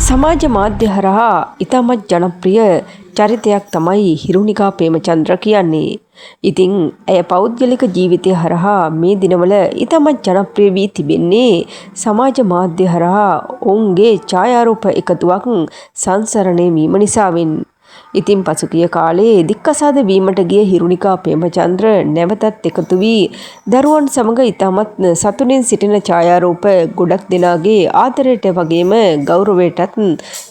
සමාජ මාධ්‍ය හරහා ඉතාමත් ජනප්‍රිය චරිතයක් තමයි හිරුණිකා ප්‍රේමචන්ද්‍ර කියන්නේ. ඉතින් ඇය පෞද්ගලික ජීවිතය හරහා මේ දිනවල ඉතාමත් ජනප්‍රිය වී තිබෙන්නේ සමාජ මාධ්‍ය හරහා ඔවුන්ගේ ඡායාරූප එකතුවක් සංසරණය වීම නිසාවෙන්. ඉතින් පසුගිය කාලේ දික්කසාද වීමට ගිය හිරුණිකා ප්‍රේමචන්ද්‍ර නැවතත් එකතු වී දරුවන් සමග ඉතාමත් සතුටින් සිටින ඡායාරූප ගොඩක් දෙනාගේ ආදරයට වගේම ගෞරවයටත්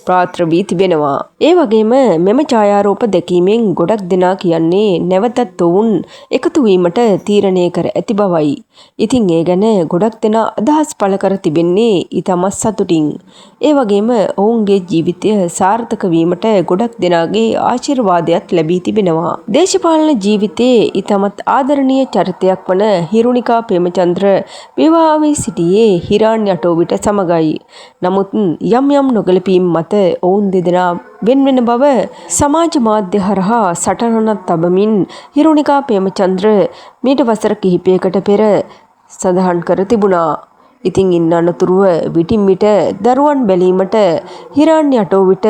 පාත්‍ර වී තිබෙනවා. ඒ වගේම මෙම ඡායාරූප දැකීමෙන් ගොඩක් දෙනා කියන්නේ නැවතත් ඔවුන් එකතු වීමට තීරණය කර ඇති බවයි. ඉතින් ඒ ගැන ගොඩක් දෙනා අදහස් පළ කර තිබෙන්නේ ඉතාමත් සතුටින්. ඒ වගේම ඔවුන්ගේ ජීවිතය සාර්ථක වීමට ගොඩක් දෙනාගේ ආශිර්වාදයක් ලැබී තිබෙනවා. දේශපාලන ජීවිතයේ ඉතාමත් ආදරණීය චරිතයක් වන හිරුණිකා ප්‍රේමචන්ද්‍ර විවාහ වී සිටියේ හිරාන් යටෝවිට සමගයි. නමුත් යම් නොගැලපීම් මත ඔවුන් දෙදෙනා වෙන බව සමාජ මාධ්‍ය හරහා සටහනක් තබමින් හිරුණිකා ප්‍රේමචන්ද්‍ර මීට වසර කිහිපයකට පෙර සඳහන් කර තිබුණා. ඉතින් ඉන් අනතුරුව විටින් විට දරුවන් බැලීමට හිරාන් යටෝවිට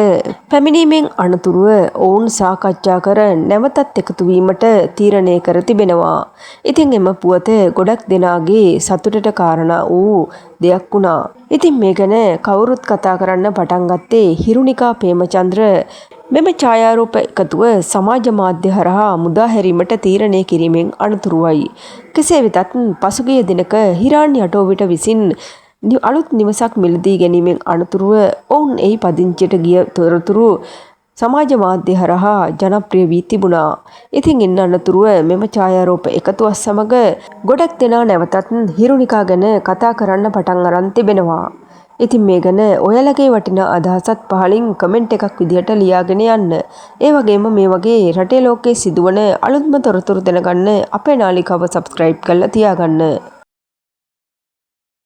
පැමිණීමෙන් අනතුරුව ඔවුන් සාකච්ඡා කර නැවතත් එකතු වීමට තීරණය කර තිබෙනවා. ඉතින් එම පුවත ගොඩක් දෙනාගේ සතුටට කාරණා වූ දෙයක් වුණා. ඉතින් මේ ගැන කවුරුත් කතා කරන්න පටන් ගත්තේ හිරුණිකා ප්‍රේමචන්ද්‍ර මෙම ඡායාරූප එකතුව සමාජ මාධ්‍ය හරහා මුදා හැරීමට තීරණය කිරීමෙන් අනතුරුවයි. කෙසේ වෙතත් පසුගිය දිනක හිරාන් යටෝවිට විසින් අලුත් නිවසක් මිලදී ගැනීමෙන් අනතුරුව ඔවුන් එහි පදිංචියට ගිය තොරතුරු සමාජ මාධ්‍ය හරහා ජනප්‍රිය වී තිබුණා. ඉතින් ඉන් අනතුරුව මෙම ඡායාරූප එකතුවත් සමග ගොඩක් දෙනා නැවතත් හිරුණිකා ගැන කතා කරන්න පටන් අරන් තිබෙනවා. ඉතින් මේ ගැන ඔයාලගේ වටිනා අදහසත් පහලින් කමෙන්ට් එකක් විදිහට ලියාගෙන යන්න. ඒ වගේම මේ වගේ රටේ ලෝකයේ සිදුවන අලුත්ම තොරතුරු දැනගන්න අපේ නාලිකාව සබ්ස්ක්‍රයිබ් කරලා තියාගන්න.